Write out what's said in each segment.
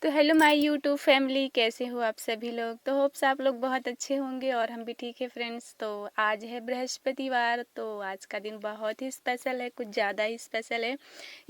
तो hello my YouTube family, कैसे हो आप सभी लोग। तो होप्स आप लोग बहुत अच्छे होंगे और हम भी ठीक है फ्रेंड्स। तो आज है बृहस्पतिवार, तो आज का दिन बहुत ही स्पेशल है, कुछ ज़्यादा ही स्पेशल है।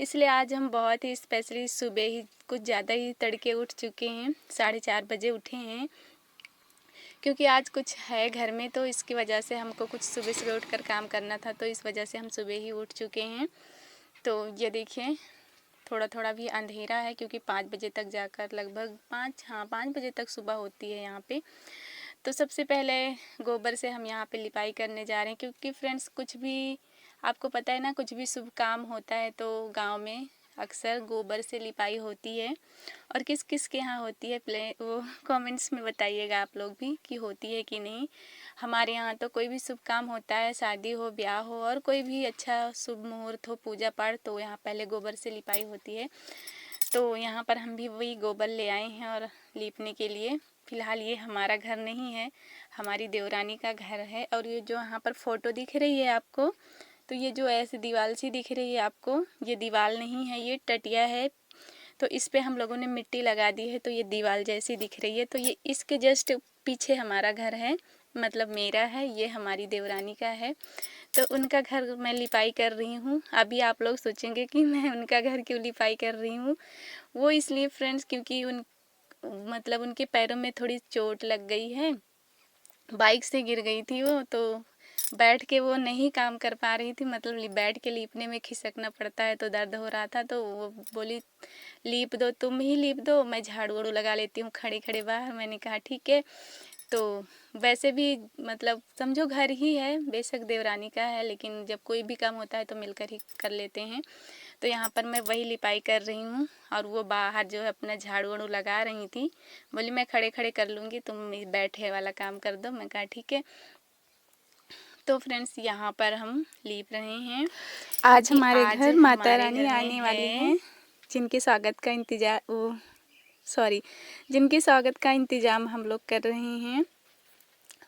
इसलिए आज हम बहुत ही स्पेशली सुबह ही कुछ ज़्यादा ही तड़के उठ चुके हैं, 4:30 बजे उठे हैं, क्योंकि आज कुछ है घर में। तो इसकी वजह से हमको कुछ सुबह सुबह उठकर काम करना था, तो इस वजह से हम सुबह ही उठ चुके हैं। तो ये देखिए थोड़ा थोड़ा भी अंधेरा है, क्योंकि 5 बजे तक जाकर लगभग 5 बजे तक सुबह होती है यहाँ पे। तो सबसे पहले गोबर से हम यहाँ पे लिपाई करने जा रहे हैं, क्योंकि फ्रेंड्स कुछ भी आपको पता है ना, कुछ भी शुभ काम होता है तो गांव में अक्सर गोबर से लिपाई होती है। और किस किस के यहाँ होती है वो कमेंट्स में बताइएगा आप लोग भी कि होती है कि नहीं। हमारे यहाँ तो कोई भी शुभ काम होता है, शादी हो, ब्याह हो, और कोई भी अच्छा शुभ मुहूर्त हो, पूजा पाठ, तो यहाँ पहले गोबर से लिपाई होती है। तो यहाँ पर हम भी वही गोबर ले आए हैं और लीपने के लिए। फ़िलहाल ये हमारा घर नहीं है, हमारी देवरानी का घर है। और ये जो यहाँ पर फ़ोटो दिख रही है आपको, तो ये जो ऐसी दीवार सी दिख रही है आपको, ये दीवार नहीं है, ये टटिया है। तो इस पे हम लोगों ने मिट्टी लगा दी है, तो ये दीवार जैसी दिख रही है। तो ये इसके जस्ट पीछे हमारा घर है, मतलब मेरा है, ये हमारी देवरानी का है। तो उनका घर मैं लिपाई कर रही हूँ। अभी आप लोग सोचेंगे कि मैं उनका घर क्यों लिपाई कर रही हूँ। वो इसलिए फ्रेंड्स, क्योंकि मतलब उनके पैरों में थोड़ी चोट लग गई है, बाइक से गिर गई थी वो। तो बैठ के वो नहीं काम कर पा रही थी, मतलब बैठ के लीपने में खिसकना पड़ता है, तो दर्द हो रहा था। तो वो बोली लीप दो, तुम ही लीप दो, मैं झाड़ू वाड़ू लगा लेती हूँ खड़े खड़े बाहर। मैंने कहा ठीक है। तो वैसे भी मतलब समझो घर ही है, बेशक देवरानी का है, लेकिन जब कोई भी काम होता है तो मिलकर ही कर लेते हैं। तो यहाँ पर मैं वही लिपाई कर रही हूँ, और वो बाहर जो है अपना झाड़ू वाड़ू लगा रही थी। बोली मैं खड़े खड़े कर लूँगी, तुम बैठे वाला काम कर दो। मैं कहा ठीक है। तो फ्रेंड्स यहाँ पर हम लीप रहे हैं। आज हमारे घर माता रानी आने वाली हैं, जिनके स्वागत का इंतजाम हम लोग कर रहे हैं।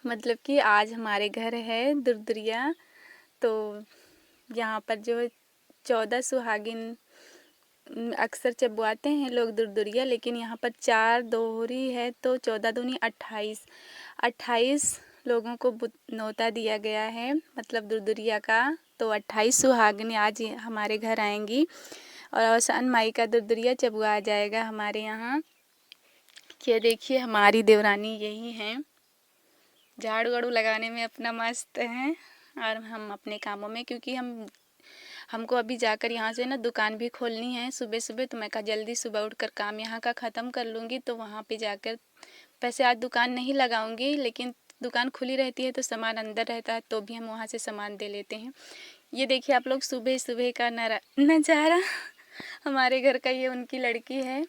मतलब कि आज हमारे घर है दुरदुरिया। तो यहाँ पर जो 14 सुहागिन अक्सर चबवाते हैं लोग दुरदुरिया, लेकिन यहाँ पर 4 दोहरी है, तो 14 दूनी 28 लोगों को न्योता दिया गया है, मतलब दुरदुरिया का। तो 28 सुहागिन आज हमारे घर आएंगी, और अवसान माई का दुरदुरिया चबुआ जाएगा हमारे यहाँ। ये देखिए हमारी देवरानी यही हैं, झाड़ू वाड़ू लगाने में अपना मस्त हैं, और हम अपने कामों में, क्योंकि हमको अभी जाकर यहाँ से ना दुकान भी खोलनी है सुबह सुबह। तो मैं कहा जल्दी सुबह उठकर काम यहाँ का ख़त्म कर लूँगी, तो वहाँ पे जाकर, वैसे आज दुकान नहीं लगाऊंगी, लेकिन दुकान खुली रहती है तो सामान अंदर रहता है, तो भी हम वहाँ से सामान दे लेते हैं। ये देखिए आप लोग सुबह सुबह का नज़ारा हमारे घर का। ये उनकी लड़की है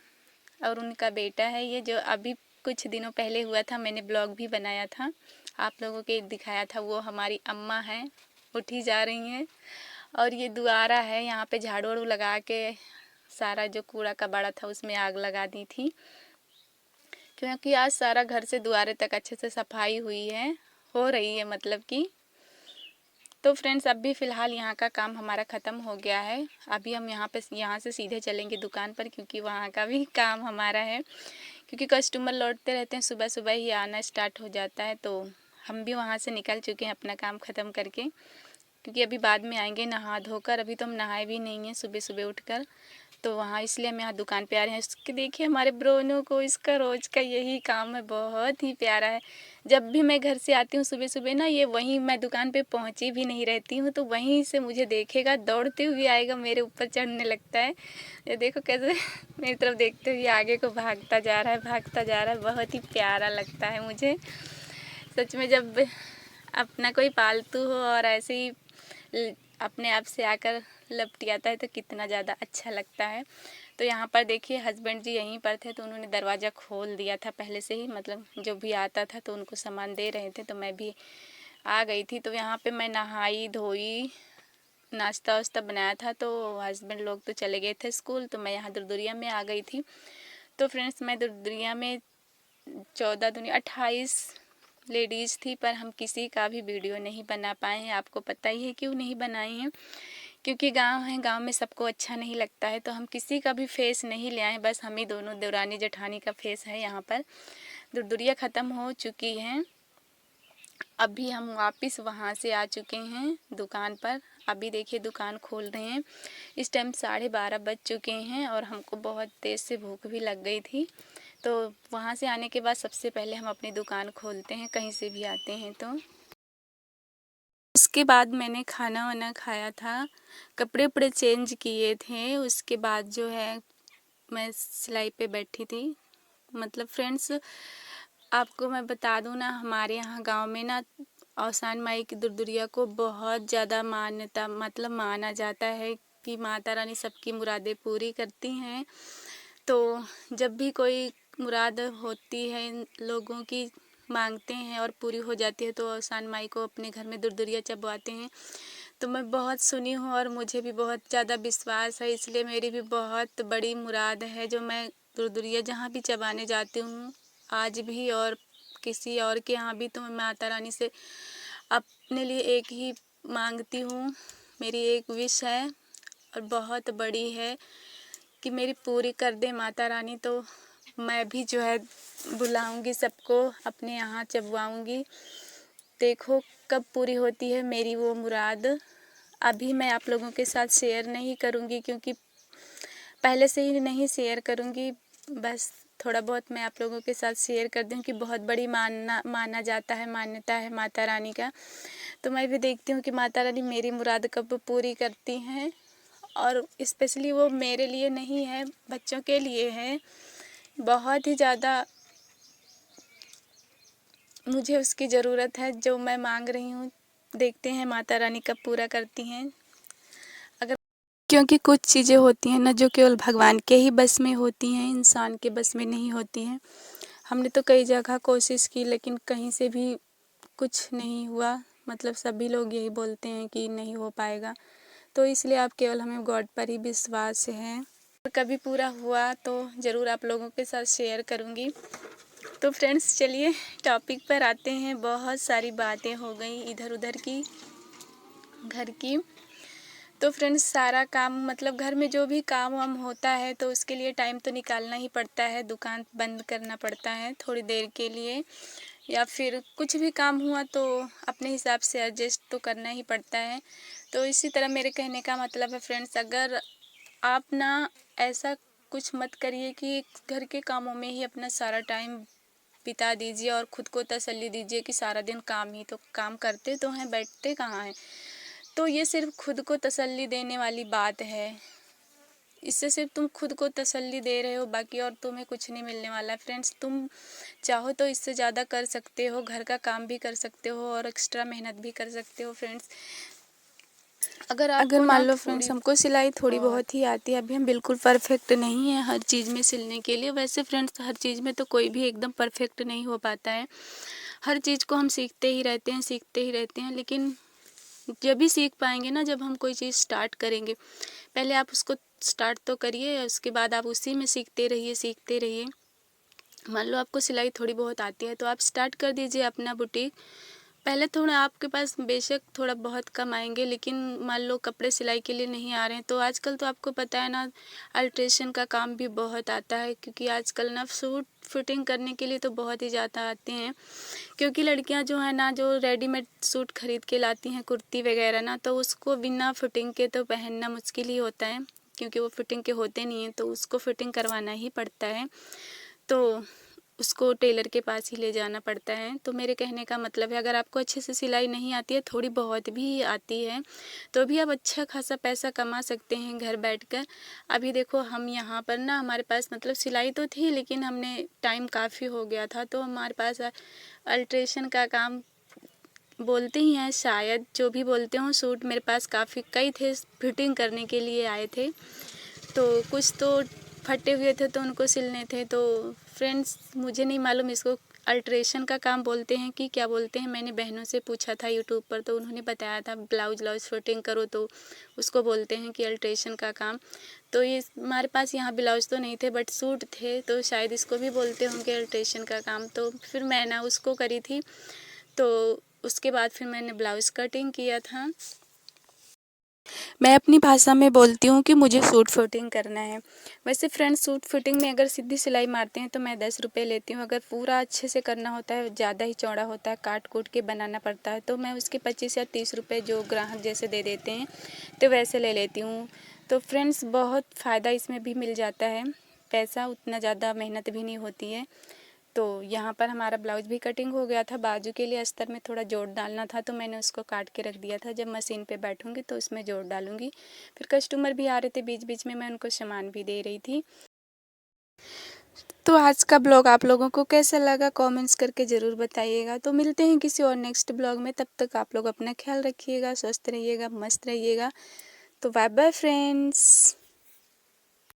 और उनका बेटा है, ये जो अभी कुछ दिनों पहले हुआ था, मैंने ब्लॉग भी बनाया था, आप लोगों के दिखाया था। वो हमारी अम्मा हैं, उठी जा रही हैं। और ये दुआरा है, यहाँ पे झाड़ू वाड़ू लगा के सारा जो कूड़ा कबाड़ा था उसमें आग लगा दी थी, क्योंकि आज सारा घर से दुआरे तक अच्छे से सफाई हो रही है मतलब कि। तो फ्रेंड्स अभी फ़िलहाल यहाँ का काम हमारा ख़त्म हो गया है। अभी हम यहाँ से सीधे चलेंगे दुकान पर, क्योंकि वहाँ का भी काम हमारा है, क्योंकि कस्टमर लौटते रहते हैं, सुबह सुबह ही आना स्टार्ट हो जाता है। तो हम भी वहाँ से निकल चुके हैं अपना काम ख़त्म करके, क्योंकि अभी बाद में आएंगे नहा धोकर। अभी तो हम नहाए भी नहीं हैं सुबह सुबह उठकर, तो वहाँ इसलिए हम यहाँ दुकान पे आ रहे हैं। इसके देखिए हमारे ब्रोनो को, इसका रोज़ का यही काम है, बहुत ही प्यारा है। जब भी मैं घर से आती हूँ सुबह सुबह ना, ये वहीं, मैं दुकान पे पहुँची भी नहीं रहती हूँ तो वहीं से मुझे देखेगा, दौड़ते हुए आएगा, मेरे ऊपर चढ़ने लगता है। ये देखो कैसे मेरी तरफ देखते हुए आगे को भागता जा रहा है, बहुत ही प्यारा लगता है मुझे सच में। जब अपना कोई पालतू हो और ऐसे ही अपने आप से आकर लपटियाता है तो कितना ज़्यादा अच्छा लगता है। तो यहाँ पर देखिए हस्बैंड जी यहीं पर थे, तो उन्होंने दरवाज़ा खोल दिया था पहले से ही, मतलब जो भी आता था तो उनको सामान दे रहे थे, तो मैं भी आ गई थी। तो यहाँ पे मैं नहाई धोई, नाश्ता वास्ता बनाया था, तो हस्बैंड लोग तो चले गए थे स्कूल, तो मैं यहाँ दुरदुरिया में आ गई थी। तो फ्रेंड्स मैं दुरदुरिया में 14 दूनी 28 लेडीज़ थी, पर हम किसी का भी वीडियो नहीं बना पाए हैं। आपको पता ही है क्यों नहीं बनाए हैं, क्योंकि गांव है, गांव में सबको अच्छा नहीं लगता है, तो हम किसी का भी फेस नहीं ले आए, बस हम ही दोनों देवरानी जेठानी का फेस है यहाँ पर। दुरदुरिया ख़त्म हो चुकी है। अभी हम वापस वहाँ से आ चुके हैं दुकान पर। अभी देखिए दुकान खोल रहे हैं। इस टाइम 12:30 बज चुके हैं और हमको बहुत तेज़ से भूख भी लग गई थी। तो वहाँ से आने के बाद सबसे पहले हम अपनी दुकान खोलते हैं, कहीं से भी आते हैं तो। उसके बाद मैंने खाना वाना खाया था, कपड़े उपड़े चेंज किए थे। उसके बाद जो है मैं सिलाई पे बैठी थी। मतलब फ्रेंड्स, आपको मैं बता दूं ना, हमारे यहाँ गांव में ना औसान माई की दुरदुरिया को बहुत ज़्यादा मान्यता मतलब माना जाता है कि माता रानी सबकी मुरादें पूरी करती हैं। तो जब भी कोई मुराद होती है इन लोगों की, मांगते हैं और पूरी हो जाती है, तो औसान माई को अपने घर में दुरदुरिया चबवाते हैं। तो मैं बहुत सुनी हूँ और मुझे भी बहुत ज़्यादा विश्वास है, इसलिए मेरी भी बहुत बड़ी मुराद है जो मैं दुरदुरिया जहाँ भी चबाने जाती हूँ आज भी, और किसी और के यहाँ भी, तो मैं माता रानी से अपने लिए एक ही मांगती हूँ। मेरी एक विश है और बहुत बड़ी है कि मेरी पूरी कर दे माता रानी। तो मैं भी जो है बुलाऊंगी सबको अपने यहाँ, चबवाऊंगी। देखो कब पूरी होती है मेरी वो मुराद। अभी मैं आप लोगों के साथ शेयर नहीं करूंगी, क्योंकि पहले से ही नहीं शेयर करूंगी। बस थोड़ा बहुत मैं आप लोगों के साथ शेयर कर दूं कि बहुत बड़ी माना जाता है, मान्यता है माता रानी का। तो मैं भी देखती हूँ कि माता रानी मेरी मुराद कब पूरी करती हैं। और स्पेशली वो मेरे लिए नहीं है, बच्चों के लिए है। बहुत ही ज़्यादा मुझे उसकी ज़रूरत है, जो मैं मांग रही हूँ। देखते हैं माता रानी कब पूरा करती हैं। अगर क्योंकि कुछ चीज़ें होती हैं ना जो केवल भगवान के ही बस में होती हैं, इंसान के बस में नहीं होती हैं। हमने तो कई जगह कोशिश की, लेकिन कहीं से भी कुछ नहीं हुआ। मतलब सभी लोग यही बोलते हैं कि नहीं हो पाएगा। तो इसलिए आप केवल हमें गॉड पर ही विश्वास है। कभी पूरा हुआ तो ज़रूर आप लोगों के साथ शेयर करूँगी। तो फ्रेंड्स चलिए टॉपिक पर आते हैं। बहुत सारी बातें हो गई इधर उधर की, घर की। तो फ्रेंड्स सारा काम मतलब घर में जो भी काम वाम होता है तो उसके लिए टाइम तो निकालना ही पड़ता है। दुकान बंद करना पड़ता है थोड़ी देर के लिए, या फिर कुछ भी काम हुआ तो अपने हिसाब से एडजस्ट तो करना ही पड़ता है। तो इसी तरह मेरे कहने का मतलब है फ्रेंड्स, अगर आप ना ऐसा कुछ मत करिए कि घर के कामों में ही अपना सारा टाइम बिता दीजिए और ख़ुद को तसल्ली दीजिए कि सारा दिन काम ही, तो काम करते तो हैं, बैठते कहाँ हैं। तो ये सिर्फ खुद को तसल्ली देने वाली बात है। इससे सिर्फ तुम खुद को तसल्ली दे रहे हो, बाकी और तुम्हें कुछ नहीं मिलने वाला है। फ्रेंड्स तुम चाहो तो इससे ज़्यादा कर सकते हो, घर का काम भी कर सकते हो और एक्स्ट्रा मेहनत भी कर सकते हो। फ्रेंड्स अगर मान लो फ्रेंड्स हमको सिलाई थोड़ी बहुत ही आती है, अभी हम बिल्कुल परफेक्ट नहीं है हर चीज़ में सिलने के लिए। वैसे फ्रेंड्स हर चीज़ में तो कोई भी एकदम परफेक्ट नहीं हो पाता है। हर चीज़ को हम सीखते ही रहते हैं, सीखते ही रहते हैं। लेकिन जब भी सीख पाएंगे ना, जब हम कोई चीज़ स्टार्ट करेंगे, पहले आप उसको स्टार्ट तो करिए, उसके बाद आप उसी में सीखते रहिए, सीखते रहिए। मान लो आपको सिलाई थोड़ी बहुत आती है तो आप स्टार्ट कर दीजिए अपना बुटीक। पहले थोड़ा आपके पास बेशक थोड़ा बहुत कम आएंगे, लेकिन मान लो कपड़े सिलाई के लिए नहीं आ रहे हैं तो आजकल तो आपको पता है ना, अल्ट्रेशन का काम भी बहुत आता है। क्योंकि आजकल ना सूट फिटिंग करने के लिए तो बहुत ही ज़्यादा आते हैं। क्योंकि लड़कियां जो है ना, जो रेडीमेड सूट खरीद के लाती हैं, कुर्ती वगैरह ना, तो उसको बिना फिटिंग के तो पहनना मुश्किल ही होता है, क्योंकि वो फिटिंग के होते नहीं हैं, तो उसको फिटिंग करवाना ही पड़ता है। तो उसको टेलर के पास ही ले जाना पड़ता है। तो मेरे कहने का मतलब है, अगर आपको अच्छे से सिलाई नहीं आती है, थोड़ी बहुत भी आती है, तो भी आप अच्छा खासा पैसा कमा सकते हैं घर बैठकर। अभी देखो हम यहाँ पर ना, हमारे पास मतलब सिलाई तो थी, लेकिन हमने टाइम काफ़ी हो गया था, तो हमारे पास अल्ट्रेशन का काम बोलते ही हैं शायद, जो भी बोलते हों। सूट मेरे पास काफ़ी कई थे, फिटिंग करने के लिए आए थे, तो कुछ तो फटे हुए थे तो उनको सिलने थे। तो फ्रेंड्स मुझे नहीं मालूम इसको अल्ट्रेशन का काम बोलते हैं कि क्या बोलते हैं। मैंने बहनों से पूछा था यूट्यूब पर, तो उन्होंने बताया था ब्लाउज फिटिंग करो तो उसको बोलते हैं कि अल्ट्रेशन का काम। तो ये हमारे पास यहाँ ब्लाउज तो नहीं थे बट सूट थे, तो शायद इसको भी बोलते होंगे अल्ट्रेशन का काम। तो फिर मैं ना उसको करी थी, तो उसके बाद फिर मैंने ब्लाउज़ कटिंग किया था। मैं अपनी भाषा में बोलती हूँ कि मुझे सूट फिटिंग करना है। वैसे फ्रेंड्स, सूट फिटिंग में अगर सीधी सिलाई मारते हैं तो मैं 10 रुपये लेती हूँ। अगर पूरा अच्छे से करना होता है, ज़्यादा ही चौड़ा होता है, काट कूट के बनाना पड़ता है, तो मैं उसके 25 या 30 रुपये जो ग्राहक जैसे दे देते हैं तो वैसे ले लेती हूँ। तो फ्रेंड्स, बहुत फ़ायदा इसमें भी मिल जाता है, पैसा उतना ज़्यादा मेहनत भी नहीं होती है। तो यहाँ पर हमारा ब्लाउज भी कटिंग हो गया था। बाजू के लिए अस्तर में थोड़ा जोड़ डालना था, तो मैंने उसको काट के रख दिया था। जब मशीन पे बैठूंगी तो उसमें जोड़ डालूंगी। फिर कस्टमर भी आ रहे थे बीच बीच में, मैं उनको सामान भी दे रही थी। तो आज का ब्लॉग आप लोगों को कैसा लगा कमेंट्स करके ज़रूर बताइएगा। तो मिलते हैं किसी और नेक्स्ट ब्लॉग में। तब तक आप लोग अपना ख्याल रखिएगा, स्वस्थ रहिएगा, मस्त रहिएगा। तो बाय बाय फ्रेंड्स।